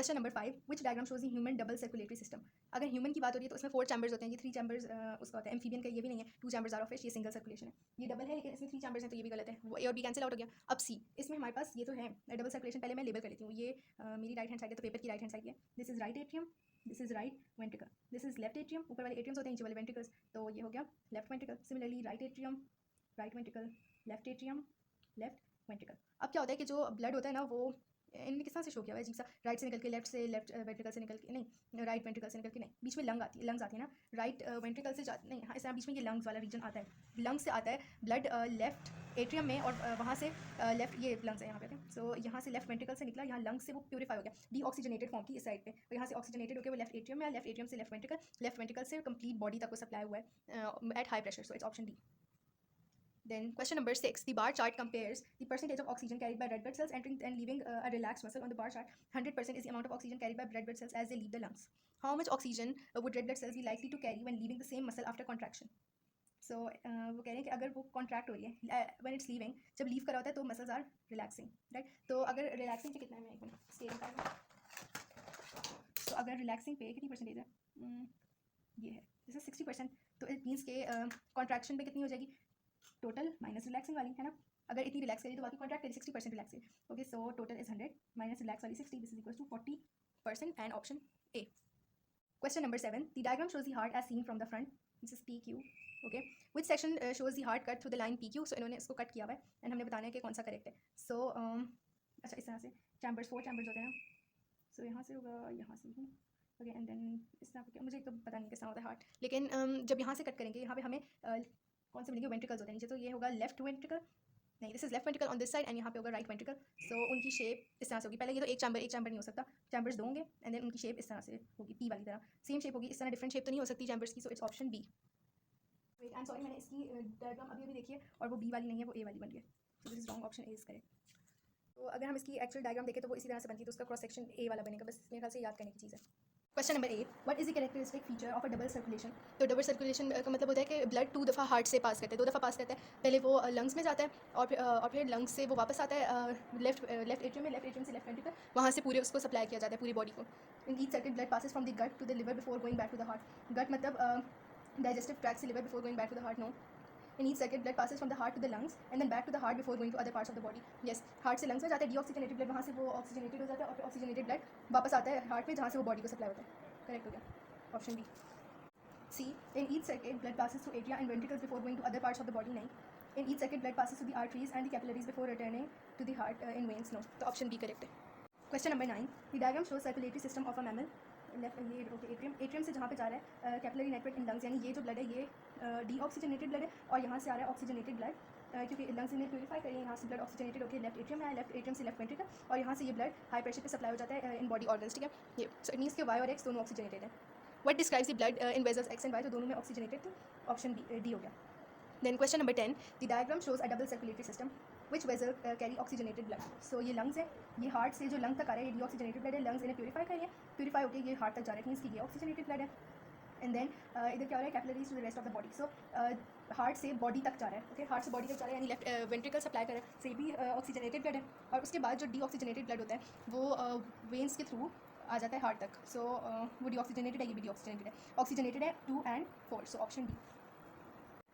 Question number 5, which diagram shows the human double circulatory system. अगर human की बात हो रही है तो उसमें 4 चैम्बर्स होते हैं, ये 3 चैम्बर्स उसका होता है। एम्फीबियन का ये भी नहीं है, 2 चैम्बर्स आर ऑफ फिश, ये सिंगल सर्कुलेशन है। ये डबल है लेकिन इसमें 3 चैम्बर्स हैं तो ये भी गलत है, वो ए और बी कैंसिल आउट हो गया। अब सी, इसमें हमारे पास ये तो है डबल सर्कुलेशन, पहले मैं लेबल कर लेती हूँ। ये मेरी राइट हैंड साइड है तो पेपर की राइट हैंड साइड है। This is right atrium, this is right ventricle, this is left atrium, ऊपर वाले एट्रियम्स होते हैं नीचे वाले वेंट्रिकल्स, तो ये हो गया left ventricle. Similarly right atrium, right ventricle, left atrium, left ventricle. अब क्या होता है कि जो ब्लड होता है ना वो इनमें किस तरह से शो किया हुआ है अजीब सा, राइट से निकल के लेफ्ट से, लेफ्ट वेंट्रिकल से निकल के नहीं, राइट वेंट्रिकल से निकल के नहीं, बीच में लंग्स आती है ना, राइट वेंट्रिकल से नहीं, हाँ इस तरह बीच में ये लंग्स वाला रीजन आता है, लंग्स से आता है ब्लड लेफ्ट एट्रियम में और वहाँ से लेफ्ट, ये लंग्स है यहाँ पे, सो यहाँ से लेफ्ट वेंट्रिकल से निकला, यहाँ लंग्स से वो प्यूरीफाई हो गया, डी ऑक्सीजनेटेड फॉर्म की इस साइड पे, और यहाँ से ऑक्सीजनेटेड होकर वो लेफ्ट एट्रियम में, लेफ्ट एट्रियम से लेफ्ट वेंट्रिकल से कंप्लीट बॉडी तक को सप्लाई हुआ है eight high pressure, so it's option D. Then question number 6, the bar chart compares the percentage of oxygen carried by red blood cells entering and leaving a relaxed muscle. On the bar chart, 100% is the amount of oxygen carried by red blood cells as they leave the lungs. How much oxygen would red blood cells be likely to carry when leaving the same muscle after contraction? So वो कह रहे हैं कि अगर वो contract हो रही है when it's leaving, जब लीव करा होता है तो मसल्स आर रिलैक्सिंग, राइट। तो अगर रिलैक्सिंग पे कितना है, मैं एक मिनट स्केल निकालूँ। तो अगर रिलैक्सिंग पे कितनी परसेंटेज है, ये है, जैसे 60%, तो इट मीन्स के कॉन्ट्रैक्शन पे कितनी हो जाएगी, टोटल माइनस रिलैक्सिंग वाली है ना, अगर इतनी रिलैक्स करी तो बाकी कॉन्ट्रैक्ट करी, 60% रिलैक्स है। Okay, so total is 100 minus relax वाली 60, this is equal to 40% and option A. Question number 7, the diagram shows the heart as seen from the front, this is P Q. Okay, which section shows the heart cut through the line P Q. So इन्होंने इसको cut किया हुआ है and हमने बताना है कि कौन सा करेक्ट है। सो अच्छा, इस तरह से चैम्बर्स 4 चैम्बर्स होते हैं ना, सो यहाँ से होगा, यहाँ से भी, ओके, एंड देन इस तरह क्या, मुझे एक तो पता नहीं कैसा होता है हार्ट, लेकिन जब यहाँ से कट करेंगे यहाँ पे हमें कौन से मिलेंगे, वेंट्रिकल्स होते हैं नीचे, तो ये होगा लेफ्ट वेंट्रिकल, नहीं this is left ventricle on this side and यहाँ पे होगा राइट वेंट्रिकल। सो उनकी शेप इस तरह से होगी, पहले ये तो एक चैम्बर नहीं हो सकता, चैम्बर्स दो होंगे एंड देन उनकी शेप इस तरह से होगी, पी वाली तरह सेम शेप होगी, इस तरह डिफरेंट शेप तो नहीं हो सकती चैम्बर्स की, so it's option B. Wait, I am sorry, मैंने इसकी डायग्राम अभी देखी है और वो बी वाली नहीं है, वो ए वाली बन गई, सो this is wrong, option A is correct. तो अगर हम इसकी एक्चुअल डायग्राम देखें तो वो इसी तरह से बनती है, तो उसका क्रॉस सेक्शन ए वाला बनेगा, बस मेरे ख्याल से याद करने की चीज़ है। Question number 8, what is the characteristic feature of a double circulation. तो डबल सर्कुलेशन का मतलब होता है कि ब्लड 2 दफ़ा हार्ट से पास करता है, 2 दफ़ा पास करता है, पहले वो लंग्स में जाता है और फिर लंग्स से वो वापस आता है लेफ्ट एट्रियम में, लेफ्ट एट्रियम से लेफ्ट वेंट्रिकल, वहाँ से पूरे उसको सप्लाई किया जाता है पूरी बॉडी को। In each circuit blood passes from the gut to the liver before going back to the heart. Gut मतलब डाइजेस्टिव ट्रैक्ट से liver before going back to the heart, no. In each circuit, blood passes from the heart to the lungs and then back to the heart before going to other parts of the body. Yes, heart से lungs में जाता है deoxygenated blood, वहाँ से वो oxygenated हो जाता है और फिर oxygenated blood वापस आता है heart में जहाँ से वो body को supply होता है। Correct हो गया, option B. C, in each circuit, blood passes through atria and ventricles before going to other parts of the body. नहीं. In each circuit, blood passes through the arteries and the capillaries before returning to the heart in veins. No, तो option B correct है. Question number 9, the diagram shows circulatory system of a mammal. Left ये okay, atrium से जहाँ पे जा रहा है capillary network in lungs, यानी ये जो ब्लड है ये डीऑक्सीजनेटेड ब्लड है और यहाँ से आ रहा है ऑक्सीजनेटेड ब्लड, क्योंकि लंग्स ने प्यूरीफाई करिए, यहाँ से ब्लड ऑक्सीजनेटेड होकर लेफ्ट एट्रियम में आया, लेफ्ट एट्रियम से लेफ्ट वेंट्रिकल, और यहाँ से ये ब्लड हाई प्रेशर पे सप्लाई हो जाता है इन बॉडी ऑर्गन्स, ठीक है। ये सो इट मीन्स के वाई और एक्स दोनों ऑक्सीजनेटेड है। What describes the blood in vessels X and Y, तो दोनों में ऑक्सीजनेटेड थी, ऑप्शन डी हो गया। Then question number 10, the diagram shows a double circulatory system. Which vessel carry oxygenated blood? So ये lungs है, ये heart से जो lung तक आ रहा है ये deoxygenated blood है, lungs इन्हें purify कर रही है, purify होकर ये heart तक जा रहा है, मीन्स कि ये oxygenated blood है। And then इधर क्या हो रहा है, capillaries to the rest of the body. So heart से body तक जा रहा है, okay, heart से body तक जा रहा है, यानी left ventricle supply कर रहा है, से भी oxygenated blood है, और उसके बाद जो deoxygenated blood होता है वो veins के थ्रू आ जाता है हार्ट तक। सो वो deoxygenated है, ये भी deoxygenated है, oxygenated है 2 and 4, so option B.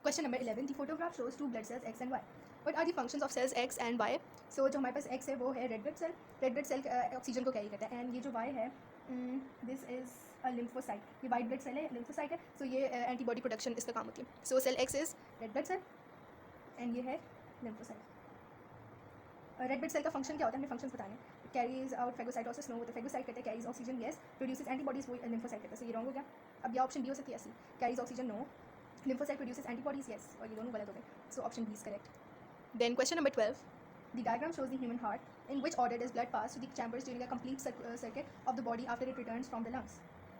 Question number 11, the photograph shows 2 blood cells X and Y. What are the functions of cells X and Y? So जो हमारे पास X है वो है रेड ब्लड सेल ऑक्सीजन को carry करता है, and ये जो Y है दिस इज़ अ लिम्फोसाइट, ये वाइट ब्लड सेल है, लिम्फोसाइट है, सो ये एंटीबॉडी प्रोडक्शन इसका काम होती है। So cell X is red blood cell and ये है लिम्फोसाइट। रेड ब्लड सेल का फंक्शन क्या होता है, हमें फंक्शंस बताने हैं। कैरीज आउट फेगोसाइटोसिस, नो, तो फेगोसाइट करते हैं, carries oxygen, yes, produces antibodies, वो लिम्फोसाइट करता है, सो ये रॉन्ग हो गया। अब ये ऑप्शन डी हो सकती है, ऐसी carries oxygen, no, lymphocyte produces antibodies, yes, और ये दोनों गलत हो गए, so option B is correct. Then question number 12, the diagram shows the human heart. In which order does blood pass to the chambers during a complete circuit of the body after it returns from the lungs?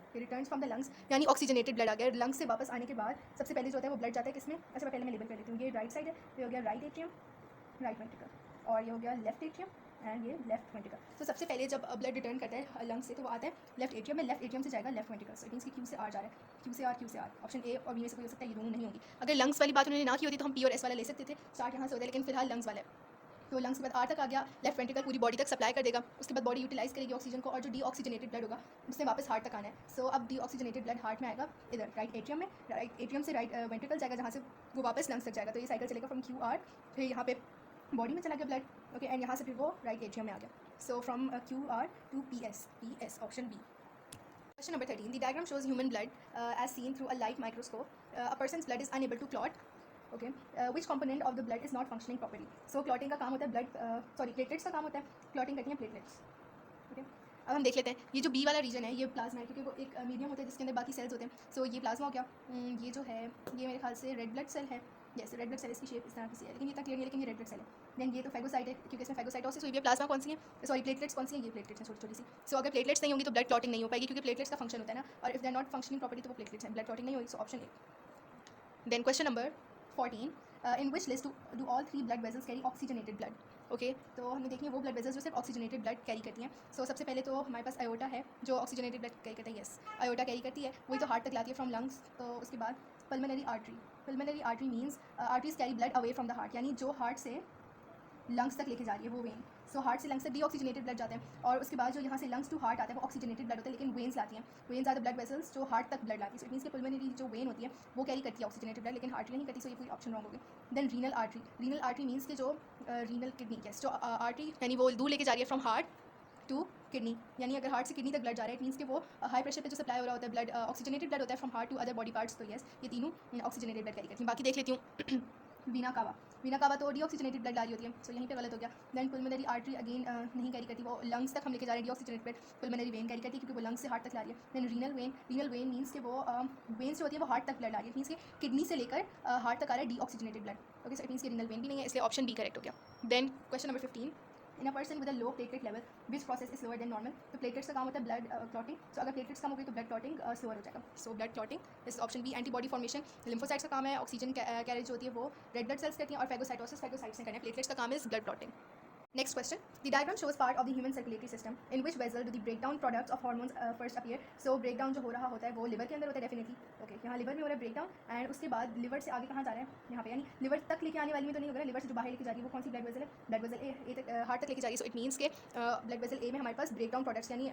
It returns from the lungs, यानी oxygenated blood आ गया, lungs से वापस आने के बाद सबसे पहले जो होता है वो ब्लड जाता है किसमें, अच्छा पहले मैं लेबल कर लेती हूँ, ये राइट साइड है, ये हो गया राइट एट्रियम, राइट वेंट्रिकल, और ये हो गया लेफ्ट एट्रियम एंड ये लेफ्ट वेंट्रिकल। तो सबसे पहले जब ब्लड रिटर्न करता है लंग से तो वो आता है लेफ्ट एट्रियम में, लेफ्ट एट्रियम से जाएगा लेफ्ट वेंट्रिकल, सो मीन्स कि क्यू से आर जा रहा है, क्यू से आर, ऑप्शन ए और बी में से कोई हो सकता है, ये दोनों नहीं होंगी। अगर लंग्स वाली बात उन्होंने ना की होती तो हम पी और एस वाला ले सकते थे, स्टार्ट यहाँ से होता है, लेकिन फिलहाल लंग्स वाला है। तो लंग्स के बाद आर तक आ गया, लेफ्ट वेंट्रिकल पूरी बॉडी तक सप्लाई कर देगा, उसके बाद बॉडी यूटिलाइज करेगी ऑक्सीजन को, और जो डीऑक्सीजनेटेड ब्लड होगा उसने वापस हार्ट तक आना है. सो अब डीऑक्सीजनेटेड ब्लड हार्ट में आएगा इधर राइट एट्रियम में, राइट एट्रियम से राइट वेंट्रिकल जाएगा जहाँ से वो वापस लंग्स तक जाएगा. तो ये साइकिल चलेगा फ्रॉम क्यू आर, फिर यहाँ पे बॉडी में चला गया ब्लड, ओके, एंड यहाँ से फिर वो राइट एट्रियम में आ गया. So from Q R to P S option B. Question number 13. The diagram shows human blood as seen through a light microscope. A person's blood is unable to clot. Okay. Which component of the blood is not functioning properly? So clotting का काम होता है blood platelets का काम होता है, clotting करती हैं platelets. Okay. अब हम देख लेते हैं ये जो बी वाला रीजन है ये प्लाज्मा है, क्योंकि वो एक मीडियम होता है जिसके अंदर बाकी सेल्स होते हैं. सो ये प्लाज्मा हो गया. ये जो है ये मेरे ख्याल से रेड ब्लड सेल है. यस, रेड ब्लड सेल इसकी शेप इस तरह की है, लेकिन ये इतना क्लियर नहीं है, लेकिन ये रेड ब्लड सेल है. देन ये तो फैगोसाइट है, क्योंकि इसमें फैगोसाइटोसिस हुई है. प्लाज्मा कौन सी है, सॉरी प्लेटलेट्स कौन सी है, ये प्लेटलेट्स हैं छोटी छोटी सी. सो अगर प्लेटलेट्स नहीं होंगी तो ब्लड क्लॉटिंग नहीं हो पाएगी, क्योंकि प्लेटलेट्स का फंक्शन होता है ना, और if they are not functioning properly तो वो प्लेटलेट्स हैं, ब्लड क्लॉटिंग नहीं होगी. So option A. Then question number 14. In which list do all 3 blood vessels carry oxygenated blood? Okay, तो हमने देखी है वो ब्लड वेजल्स जो सिर्फ ऑक्सीजनेटेड ब्लड कैरी करती हैं. सो सबसे पहले तो हमारे पास आयोटा है जो ऑक्सीजनेटेड ब्लड कैरी करता है. यस, आयोटा कैरी करती है, वही तो हार्ट तक लाती है फ्रॉम लंग्स. तो उसके बाद pulmonary artery means arteries carry blood away from the heart, यानी जो हार्ट से लंग्स तक लेके जा रही है वो वेन. सो हार्ट से लंग्स तक डीऑक्सीजनेटेड ब्लड जाते हैं, और उसके बाद जो यहाँ से लंग्स टू हार्ट आता है वो ऑक्सीजनेटेड ब्लड होता है, लेकिन वेन्स लाती हैं. Veins are the blood vessels जो हार्ट तक ब्लड लाती है. सो इट मीन्स कि पल्मोनरी जो वेन होती है वो कैरी करती है ऑक्सीजनेटेड ब्लड, लेकिन आर्टरी नहीं करती. सो ये पूरी ऑप्शन रॉन्ग हो गई. देन रीनल आर्टरी मीन्स कि जो रीनल किडनी केस जो आर्टरी यानी वो दूर लेके जा रही है फ्रॉम हार्ट टू किडनी, यानी अगर हार्ट से किडनी तक ब्लड जा रहा है इट मीन्स कि वो हाई प्रेशर पे जो सप्लाई हो रहा होता है ब्लड, ऑक्सीजनेटेड ब्लड होता है from heart to other body parts. तो यस, ये तीनों ऑक्सीजनेटेड ब्लड कैरी करती हैं. बाकी देख लेती हूँ. वीना कावा तो डीऑक्सीजनेटेड ब्लड आ रही होती है. सो यहीं पे गलत हो गया. देन पुल्मोनरी आर्टरी अगेन नहीं कैरी करती, वो लंग्स तक हम लेके जा रहे हैं डीऑक्सीजनेटेड ब्लड. पुल्मोनरी वेन कैरी करती है क्योंकि वो लंग्स से हार्ट तक ला रही है. देन रीनल वेन मीन्स कि वो वेन्स जो होती है वो हार्ट तक ब्लड ला रही है. मीन्स कि किडनी से लेकर हार्ट तक आ रहा है deoxygenated blood. Okay, so it means कि रीनल वेन भी नहीं है, इसलिए ऑप्शन बी करेक्ट हो गया. Then question number 15. In a person with a low platelet level which process is slower than normal? तो प्लेटलेट्स का काम होता है ब्लड क्लॉटिंग. सो अगर प्लेटलेट्स कम हो गई तो ब्लड क्लॉटिंग स्लोअर हो जाएगा. So blood clotting is option B. Antibody formation lymphocytes का काम है, ऑक्सीजन कैरेज होती है वो रेड ब्लड सेल्स करती हैं, और फैगोसाइटोसिस फैगोसाइट्स ने करना है. प्लेटलेट्स का काम is blood clotting. Next question. The diagram shows part of the human circulatory system. In which vessel do the breakdown products of hormones first appear? So breakdown जो हो रहा होता है वो लिवर के अंदर होता है डेफिनेटली. ओके, यहाँ लिवर में हो रहा है ब्रेकडाउन, एंड उसके बाद लिवर से आगे कहाँ जा रहा है, यहाँ पे, यानी लिवर तक लेके आने वाली में तो नहीं होगा ना, लिवर से जो बाहर लेके जा रही है वो कौन सी ब्लड वेसल है, ब्लड वेसल ए तक हार्ट तक लेके जा रही है. सो इट मीन्स के ब्लड वेसल ए में हमारे पास ब्रेकडाउन प्रोडक्ट्स, यानी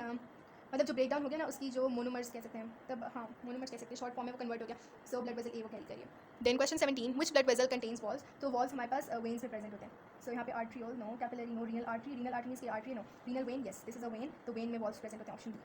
मतलब जो ब्रेकडाउन हो गया ना उसकी जो मोनोमर्स कह सकते हैं, तब हाँ मोनोमर्स कह सकते हैं, शॉर्ट फॉर्म में वो कन्वर्ट हो गया. सो ब्लड वेसल ए वो कैरी करिए. Then question 17. Which blood vessel contains walls? तो वॉल्स हमारे पास वेन्स में प्रेजेंट होते हैं. सो यहाँ पे arteriole no, capillary no, renal artery means की artery no, renal vein yes this is a vein, तो वेन में वॉल्स प्रेजेंट होते हैं. Option B.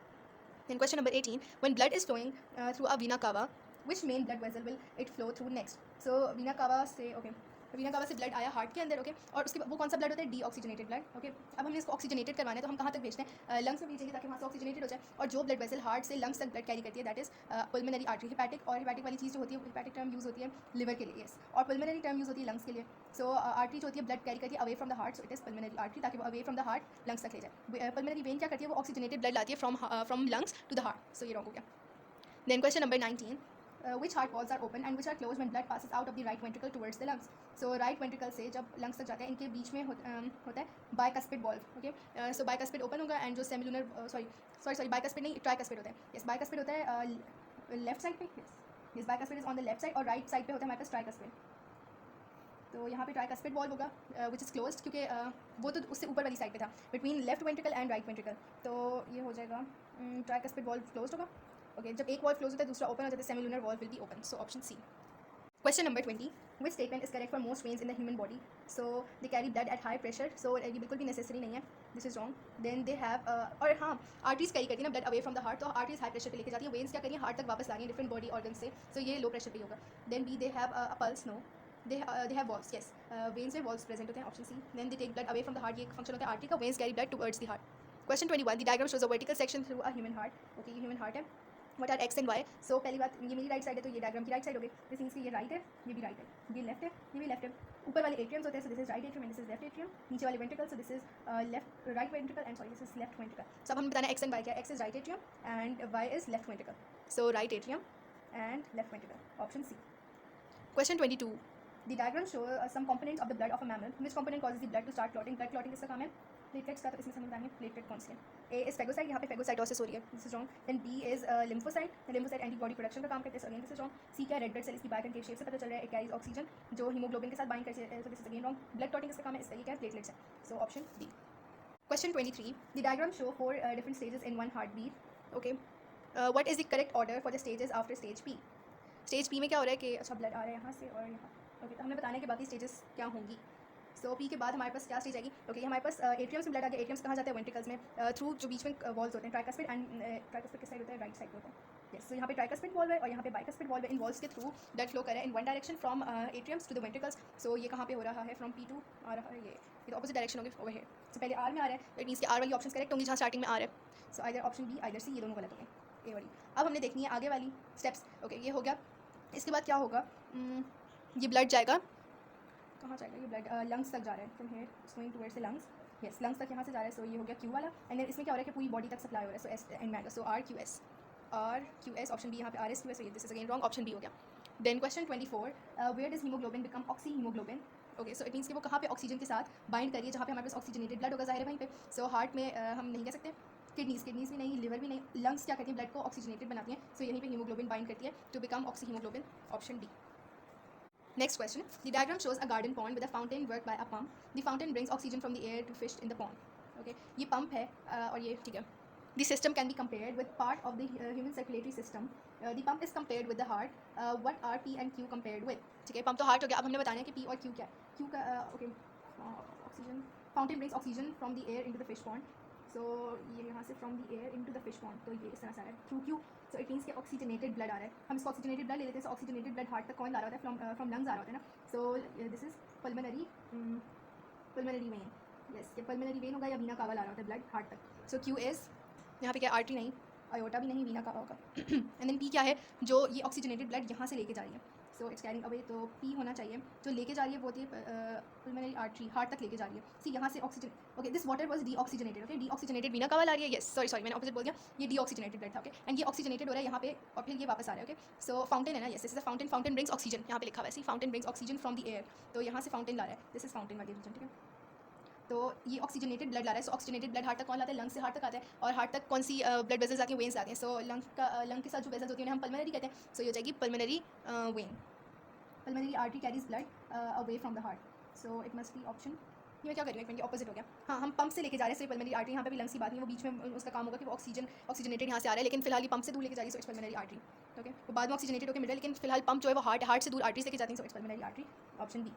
Then question number 18. When blood is flowing through a vena cava which main blood vessel will it flow through next? So vena cava से okay Veena cava से blood आया heart के अंदर. Okay, और उसके वो कौन सा ब्लड होता है, डीऑक्सीजनेटेड ब्लड. ओके, अब हमने इसको ऑक्सीजनेटेड करवाना है तो हम कहाँ तक भेजते हैं, लंग्स में भेजेंगे ताकि वहाँ से ऑक्सीजनेटेड हो जाए. और जो ब्लड वेसल हार्ट से लंग्स तक ब्लड कैरी करती है that is pulmonary artery. Hepatic, और हिपैटिक वाली चीज़ जो होती है हिपैटिक टर्म यूज़ होती है लिवर के लिए, यस, और पुल्मोनरी टर्म यूज़ होती है लंग्स के लिए. सो आर्टरी जो होती है ब्लड कैरी करती है away from the heart, so it is pulmonary artery, ताकि वो away from the heart lungs तक ले जाए. पुल्मोनरी वेन क्या करती है, वो ऑक्सीजनेटेड ब्लड लाती है from lungs to the heart. So ये रॉन्ग हो गया. Then question number 19. Which heart valves are open and which are closed when blood passes out of the right ventricle towards the lungs? So right ventricle से जब lungs तक जाता है इनके बीच में होता है bicuspid valve. Okay, so bicuspid open होगा and जो semilunar sorry bicuspid नहीं tricuspid होता है. Yes, bicuspid होता है left side पे. Yes, bicuspid is on the left side, और right side पे होता है हमारे पास tricuspid. तो यहाँ पे ट्राइकस्पिड वॉल्व होगा विच इज़ क्लोज्ड, क्योंकि वो तो उससे ऊपर वाली साइड पे था between left ventricle and right ventricle. तो ये हो जाएगा ट्राइकस्पिड वॉल्व क्लोज्ड होगा. ओके, जब एक वॉल्व क्लोज होता है दूसरा ओपन हो जाता है, semilunar valve will be open. So option C. Question number 20. Which statement is correct for most veins in the human body? So they carry blood at high pressure. So ये बिल्कुल भी necessary नहीं है, this is wrong. Then they have और हाँ arteries carry करती है ना blood away from the heart, तो आर्टरीज हाई प्रेशर पे लेके जाती है. वेन्स क्या करिए हार्ट तक वापस ला रही है डिफरेंट बॉडी ऑर्गन से. सो ये लो प्रेशर पे होगा. Then B they have a pulse. No, they have valves. Yes, veins में valves present होते हैं. Option C. then they take blood away from the heart. ये फंक्शन होता है आर्टरी का. veins carry blood towards the heart. Question 21. The diagram shows a vertical section through a human heart. Okay, ये human heart है. What are x and y? So पहली बात ये मेरी राइट साइड है तो ये डायग्राम की राइट साइड हो गई. दिस मीन्स कि ये राइट है, ये भी राइट है, ये लेफ्ट है, ये भी लेफ्ट है. ऊपर वाले एट्रियम्स होते हैं, so this is right atrium and this is left atrium. नीचे वाले ventricle, so this is left right ventricle and sorry this is left ventricle. सब हमें बताना है एक्स एंड वाई क्या है. X is right atrium and Y is left ventricle. So right atrium and left ventricle. Option C. Question 22. The diagram shows some components of the blood of a mammal. Which component causes the blood to start clotting? Blood clotting किसका काम है, platelets का तो इसमें समझ आएंगे platelet कौन सी है. ए इज फेगोसाइट, यहाँ पे फेगोसाइटोसिस हो रही है, this is wrong. Then B is lymphocyte, lymphocyte antibody production का काम करते हैं, again this is wrong. C क्या रेड ब्लड सेल, इसकी बायोकेमिकल शेप से पता चल रहा है, इट कैरीज ऑक्सीजन जो हीमोग्लोबिन के साथ बाइंड करते हैं, so this is again wrong. Blood clotting इसका काम है, इसका ये क्या है प्लेटलेट्स है, so option B. Question 23. The diagram show 4 different stages in one heartbeat. Okay. What is the correct order for the stages after stage P? Stage P में क्या हो रहा है कि अच्छा ब्लड आ रहा है यहाँ से और यहाँ. ओके, तो हमें बताना है कि बाकी स्टेजेस क्या होंगी. सो पी के बाद हमारे पास क्या स्टेज आएगी. ओके, हमारे पास एट्रियम्स में ब्लड आ गया. एट्रियम्स कहाँ जाते हैं, वेंट्रिकल्स में, थ्रू जो बीच में वॉल्स होते हैं, ट्राइकस्पिड एंड ट्राइकस्पिड किस साइड होता है, राइट साइड होता है. यस, सो यहाँ पे ट्राइकस्पिड वॉल्व है और यहाँ पे बाइकस्पिड वॉल्व है. इन वॉल्स के थ्रू ब्लड फ्लो कर रहा है in one direction from atriums to the ventricles. So ये कहाँ पे हो रहा है, फ्रॉम P2 आ रहा है, ये ऑपोजिट डायरेक्शन होगी ओवर हियर. सो पहले आर में आ रहा है, तो इट मीन्स कि आर वाली ऑप्शन करेक्ट होंगी जहाँ स्टार्टिंग में आ रहा है. So either option B either C, ये दोनों गलत हो गए, ए वाली. अब हमने देखनी है आगे वाली स्टेप्स. ओके, ये हो गया. इसके बाद क्या होगा, ये ब्लड जाएगा कहाँ जाएगा, ये ब्लड लंग्स तक जा रहा है, from here going towards the lungs. Yes, lungs तक यहाँ से जा रहा है, सो ये हो गया क्यू वाला. एंड इसमें क्या हो रहा है कि पूरी बॉडी तक सप्लाई हो रहा है, सो एस एंड में आएगा, so R Q S option B. यहाँ पे R S Q S, this is again wrong, option B हो गया. Then question 24. Where does haemoglobin become oxy haemoglobin. Okay, so it means कि वो कहाँ पे ऑक्सीजन के साथ बाइंड करिए जहाँ पे हमारे पास ऑक्सीजनेटेड ब्लड होगा, जाहिर है वहीं पे. सो हार्ट में हम नहीं कह सकते, किडनीज भी नहीं, लिवर भी नहीं, लंग्स क्या करती हैं, ब्लड को ऑक्सीजनेटेड बनाती हैं, सो यहीं पे हीमोग्लोबिन बाइंड करती है to become oxy haemoglobin, option D. Next question. The diagram shows a garden pond with a fountain worked by a pump. The fountain brings oxygen from the air to fish in the pond. Okay, ये pump है और ये ठीक है. The system can be compared with part of the human circulatory system. The pump is compared with the heart. What are P and Q compared with? ठीक है, pump तो heart हो गया. अब हमने बताना है कि P और Q क्या है. Q का okay, oxygen. Fountain brings oxygen from the air into the fish pond. So ये यहाँ से from the air into the fish pond, तो ये इस तरह से आ रहा है through Q. So it means कि ऑक्सीजनेटेड ब्लड आ रहा है. हम इसको ऑक्सीजनेटेड ब्लड ले लेते हैं. सो ऑक्सीजनेटेड ब्लड हार्ट तक कौन ला रहा होता है, फ्रॉम लंग्स आ रहा होता है ना. सो this is pulmonary vein. Yes, ये पल्मोनरी वेन होगा या वीना कावा ला रहा होता है ब्लड हार्ट तक. सो क्यू इज यहाँ पे क्या, आर्टरी नहीं, आयोटा भी नहीं, वीना कावा होगा. एंड देन पी क्या है, जो ये ऑक्सीजनेटेड ब्लड यहाँ से लेके जा रही है, सो इट्स कैरिंग अवे, तो पी होना चाहिए. जो लेके जा रही है वो होती है पल्मोनरी आर्टरी, हार्ट तक लेके जा रही है. सी यहाँ से oxygen. Okay, this water was deoxygenated. Okay, deoxygenated Veena कावा ला रही है. यस, सॉरी मैंने ऑपोजिट बोल दिया. ये डीऑक्सीजनेटेड ब्लड था. ओके, एंड ये ऑक्सीजनेटेड हो रहा है यहाँ पे और फिर ये वापस आ रहा है. ओके, सो फाउंटेन है ना, yes, this is a fountain. Fountain brings oxygen, यहाँ पे लिखा हुआ है, see fountain brings oxygen from the air. तो यहाँ से फाउंटेन ला रहा है, दिस इज फाउंटेन वाली रीजन. ठीक है, तो ये ऑक्सीजनेटेड ब्लड ला रहा है. सो ऑक्सीजनेटेड ब्लड हार्ट तक कौन लाता है, लंग से हार्ट तक आता है. और हार्ट तक कौन सी ब्लड वेजल्स आती हैं, वेन्स आती हैं. सो लंग के साथ जो वेजल्स होती हैं हम पल्मोनरी कहते हैं. सो ये हो जाएगी pulmonary vein. Pulmonary artery carries blood away from the heart, so it must be option. ये मैं क्या कर रही हूँ, ऑपोजिट हो गया. हाँ, हम पंप से लेके जा रहे हैं, सो पल्मोनरी आर्टरी. यहाँ पे भी लंग्स की बात नहीं, वो बीच में उसका काम होगा कि वो ऑक्सीजनेटेड यहाँ से आ रहा है, लेकिन फिलहाल ये पंप से दूर लेके जा रही है, so it's pulmonary artery. Okay, वो बाद में ऑक्सीजनेटेड होकर मिल रहा है, लेकिन फिलहाल पंप जो है वो हार्ट से दूर आर्टरी लेके जाती है, so it's pulmonary artery, option B.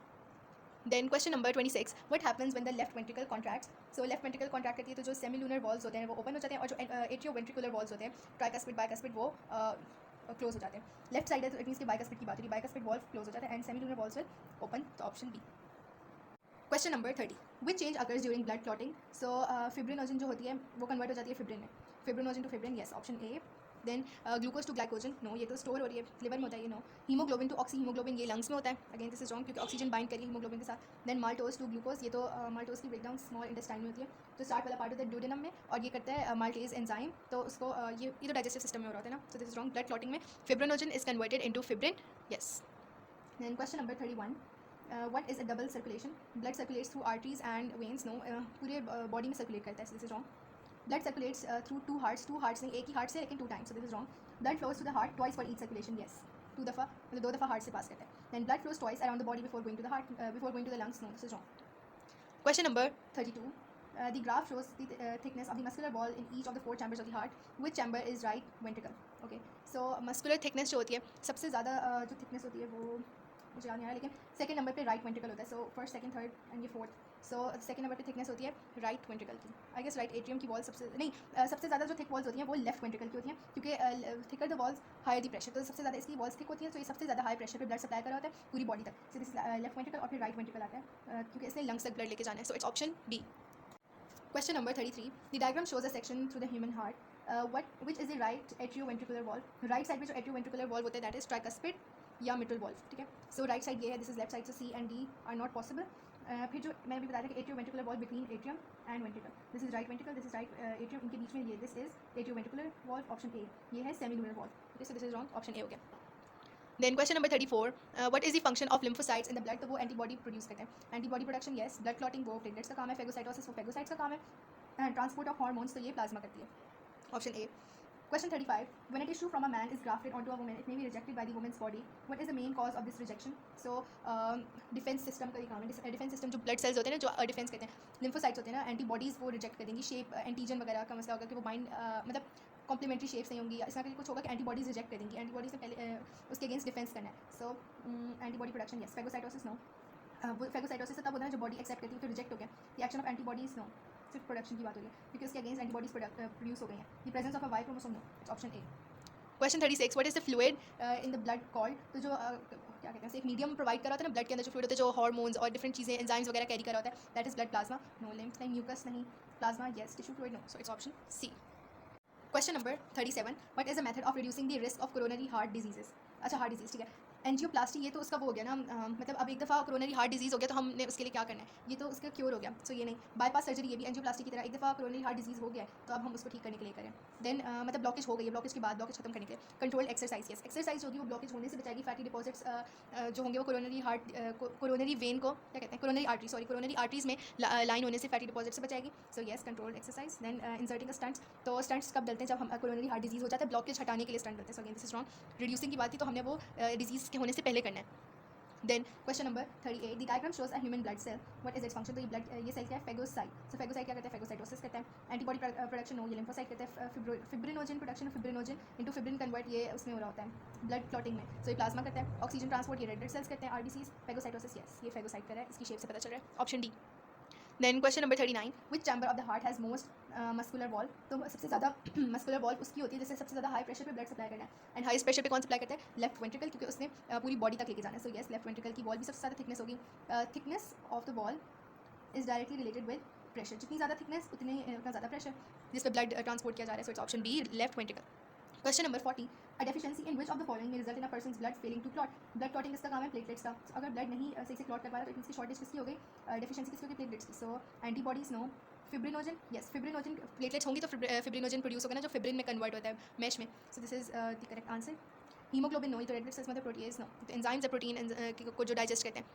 Then question number 26. What happens when the left ventricle contracts? So left ventricle contract करती है तो जो सेमिलुनर वॉल्स होते हैं वो ओपन हो जाते हैं और जो एट्रियोवेंट्रिकुलर वॉल्स होते हैं, ट्राइकस्पिड बाइकस्पिड, वो क्लोज हो जाते हैं. लेफ्ट साइड है तो इट मीन्स कि बाइकस्पिड की बात हो रही है, बाइकस्पिड वॉल्व क्लोज हो जाता है and semilunar valves will open, तो option B. Question number 30. Which change occurs during blood clotting. So fibrinogen जो होती है वो कन्वर्ट हो जाती है फिब्रिन में. Fibrinogen to fibrin, yes, option A. Then glucose to glycogen, no, ये तो स्टोर हो रही है, लिवर में होता है ये, no. Haemoglobin to oxy haemoglobin, ये लंग्स में होता है, अगेन दिस इज रॉन्ग क्योंकि ऑक्सीजन बाइंड करिए हीमोग्लोबिन के साथ. देन माल्टोज टू ग्लूकोज, ये तो माल्टोज की ब्रेकडाउन स्मॉल इंटेस्टाइन में होती है, तो स्टार्ट वाला पार्ट होता है ड्यूडेनम में और ये करता है माल्टेज एंजाइम, तो उसको ये तो डाइजेस्टिव सिस्टम में हो रहा होता है ना, so this is wrong. Blood clotting में fibrinogen is converted into fibrin, yes. Then question number 31. What is a double circulation? Blood circulates through arteries and veins, no, पूरे बॉडी में सर्कुलेट करता है, so this is wrong. Blood circulates through two hearts नहीं, एक ही heart से लेकिन 2 times, so this is wrong. Blood flows to the heart twice for each circulation, yes, 2 दफ़ा, मतलब 2 दफ़ा हार्ट से पास करता है. Then blood flows twice around the body before going to the heart, before going to the lungs, no, this is wrong. Question number 32. The graph shows the thickness of the muscular wall in each of the 4 chambers of the heart. Which chamber is right ventricle? Okay, so muscular thickness जो होती है, सबसे ज़्यादा जो thickness होती है वो मुझे याद नहीं आ रहा, लेकिन सेकंड नंबर पे राइट वेंट्रिकल होता है. So first, second, third and ये फोर्थ. सो सेकंड नंबर पे थिकनेस होती है राइट वेंट्रिकल की. आई गेस राइट एट्रियम की वॉल सबसे नहीं, सबसे ज़्यादा जो थिक वॉल्स होती हैं वो लेफ्ट वेंट्रिकल की होती हैं, क्योंकि thicker the walls higher the pressure, तो सबसे ज़्यादा इसकी वॉल्स थिक होती हैं, तो ये सबसे ज़्यादा हाई प्रेशर पे ब्लड सप्लाई कर रहा होता है पूरी बॉडी तक. सो दिस लेफ्ट वेंट्रिकल और फिर राइट वेंट्रिकल आता है क्योंकि इसने लंग्स तक ब्लड लेके जाना है, so it's option B. Question number 33. The diagram shows a section through the human heart. Which is the right atrioventricular valve? Right side पे जो atrioventricular valve होता है that is tricuspid या मिट्रल वॉल्व. ठीक है, सो राइट साइड ये है, this is left side, so C and D are not possible. फिर जो मैंने भी बताया था कि atrioventricular valve between atrium and ventricle, this is right ventricle, this is right atrium, इनके बीच में ये this is atrioventricular valve, option A. ये है semilunar valve. Okay, so this is wrong, option A हो गया. Then question number 34, what is the function of lymphocytes in the blood? तो वो एंटीबॉडी प्रोड्यूस करते हैं। Antibody production yes, blood clotting वो platelets का काम है, फेगोसाइटोसिस वो फेगोसाइट्स का काम है, ट्रांसपोर्ट ऑफ हार्मोन्स तो ये प्लाज्मा करती है, option A. Question 35. When a tissue from a man is grafted onto a woman, it may be rejected by the woman's body. What is the main cause of this rejection? So, defence system का ही काम है। Defence system जो blood cells होते हैं ना, जो defence कहते हैं, लिम्फोसाइट्स होते हैं ना, एंटीबॉडीज़ वो रिजेक्ट कर देंगी। शेप एंटीजन वगैरह का मसला होगा कि वो बाइंड मतलब कॉम्प्लीमेंट्री शेप्स नहीं होंगी, इस तरह का कुछ होगा कि एंटीबॉडीज़ रिजेक्ट कर देंगी। एंटीबॉडीज़ ने पहले उसके अगेंस्ट डिफेंस करना है। So antibody production yes, phagocytosis no. वो फेगोसाइटोसिस तब होता है जब बॉडी एक्सेप्ट करती है, तो रिजेक्ट हो गया। The action of antibodies no, सिर्फ प्रोडक्शन की बात हो रही है क्योंकि उसके अगेंस्ट एंटीबॉडीज़ प्रोड्यूस हो गई हैं। The presence of a Y chromosome no, it's option A. Question 36, what is the fluid in the blood called? तो जो क्या कहते हैं, एक मीडियम प्रोवाइड करा होता है ना ब्लड के अंदर, जो फ्लूइड होता है, जो हार्मोन्स और डिफरेंट चीज़ें एंजाइम्स वगैरह कैरी करा होता है, that is blood plasma. No, lymph नहीं, म्यूकस नहीं, plasma yes, tissue fluid no, so it's option C. Question number 37, what is the method of reducing the risk of coronary heart diseases? अच्छा, heart disease, ठीक है। Angioplasty, ये तो उसका वो हो गया ना, मतलब अब एक दफ़ा कोरोनरी हार्ट डिजीज़ हो गया तो हमने उसके लिए क्या करना है, ये तो उसका क्योर हो गया। सो ये नहीं, बाईपास सर्जरी ये भी एंजियोप्लास्टी की तरह, एक दफ़ा कोरोनरी हार्ट डिजीज़ हो गया है तो अब हम उसको ठीक करने के लिए करें। देन मतलब ब्लॉकेज हो गई है, ब्लॉकेज के बाद ब्लॉकेज खत्म करने के लिए कंट्रोल्ड एक्सरसाइज यस, एक्सरसाइज होगी वो ब्लॉकेज होने से बचाएगी। फैटी डिपॉजिट्स जो होंगे वो कोरोनरी हार्ट कोरोनरी वेन को क्या कहते हैं, coronary artery, sorry coronary arteries में लाइन होने से फैटी डिपॉजिट से बचाएगी। So yes, controlled exercise. Then inserting stents, तो स्टंट्स कब डलते हैं, जब हम कोरोनरी हार्ट डिजीज़ हो जाता है, ब्लॉकेज हटाने के लिए स्टंट डलते हैं। So again this is wrong, reducing की बात थी तो हमने वो डिजीज़ के होने से पहले करना है। Then question number 38, the diagram shows a human blood cell, what is its function? तो ये ब्लड ये सेल क्या है, फेगोसाइट। सो फेगोसाइट क्या करता है, फेगोसाइटोसिस करता है। एंटीबॉडी प्रोडक्शन हो, ये लिम्फोसाइट करता है। Fibrinogen production, fibrinogen into fibrin convert, ये उसमें हो रहा होता है ब्लड क्लॉटिंग में। सो ये प्लाज्मा करता है। ऑक्सीजन ट्रांसपोर्ट, ये रेड ब्लड सेल्स करते हैं। आरबीसीज, फेगोसाइटोसिस यस, ये फेगोसाइट कर रहा है, इसकी शेप से पता चल रहा है, option D. Then question number 39, which chamber of the heart has most muscular wall? तो सबसे ज़्यादा मस्कुलर वॉल उसकी होती है जिससे सबसे ज़्यादा हाई प्रेशर पे ब्लड सप्लाई करना है। एंड हाईएस्ट प्रेशर पे कौन सप्लाई करता है, लेफ्ट वेंट्रिकल, क्योंकि उसने पूरी बॉडी तक लेके जाना है। सो यस, लेफ्ट वेंट्रिकल की वॉल भी सबसे ज़्यादा थिकनेस होगी। Thickness of the wall is directly related with pressure, जितनी ज़्यादा थिकनेस उतनी उतना ज़्यादा प्रेशर जिस पर ब्लड ट्रांसपोर्ट किया जा रहा है। So it's option B, left ventricle. Question number 40, a deficiency in which of the following may result in a person's blood failing to clot? Blood clotting इसका काम है प्लेटलेट्स का। अगर ब्लड नहीं सही से क्लॉट कर पा रहा तो इसकी शॉर्टेज किसकी हो गई, डेफिशिएंसी किसकी होगी, प्लेटलेट्स की। So antibodies no, fibrinogen yes, fibrinogen platelets होंगी तो फिब्रिनोजन प्रोड्यूस होगा ना, जो फिब्रिन में कन्वर्ट होता है मैश में। So this is the correct answer. Haemoglobin no, ये तो रेड ब्लड सेल्स मतलब प्रोटीज नो, तो एंजाइम्स है प्रोटीन को जो डाइजेस्ट करते हैं।